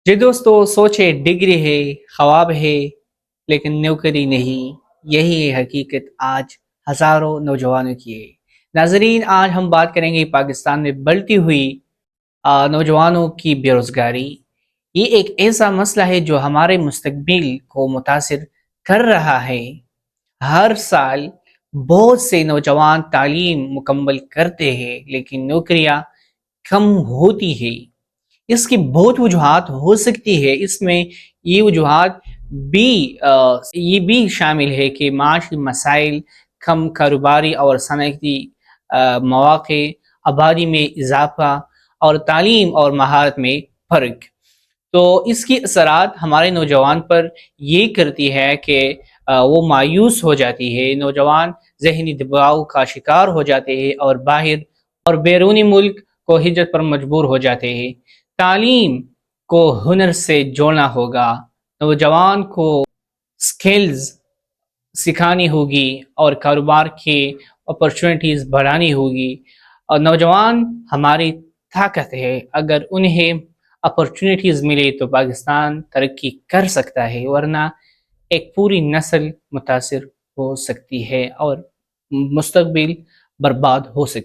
جی دوستو، سوچے ڈگری ہے، خواب ہے، لیکن نوکری نہیں۔ یہی ہے حقیقت آج ہزاروں نوجوانوں کی ہے۔ ناظرین، آج ہم بات کریں گے پاکستان میں بڑھتی ہوئی نوجوانوں کی بے روزگاری۔ یہ ایک ایسا مسئلہ ہے جو ہمارے مستقبل کو متاثر کر رہا ہے۔ ہر سال بہت سے نوجوان تعلیم مکمل کرتے ہیں لیکن نوکریاں کم ہوتی ہیں۔ اس کی بہت وجوہات ہو سکتی ہے۔ اس میں یہ وجوہات بھی یہ بھی شامل ہے کہ معاشی مسائل، کم کاروباری اور صنعتی مواقع، آبادی میں اضافہ اور تعلیم اور مہارت میں فرق۔ تو اس کی اثرات ہمارے نوجوان پر یہ کرتی ہے کہ وہ مایوس ہو جاتی ہے۔ نوجوان ذہنی دباؤ کا شکار ہو جاتے ہیں اور باہر اور بیرونی ملک کو ہجرت پر مجبور ہو جاتے ہیں۔ تعلیم کو ہنر سے جوڑنا ہوگا، نوجوان کو سکلز سکھانی ہوگی اور کاروبار کے اپرچونٹیز بڑھانی ہوگی۔ اور نوجوان ہماری طاقت ہے، اگر انہیں اپرچونٹیز ملے تو پاکستان ترقی کر سکتا ہے، ورنہ ایک پوری نسل متاثر ہو سکتی ہے اور مستقبل برباد ہو سکتی ہے۔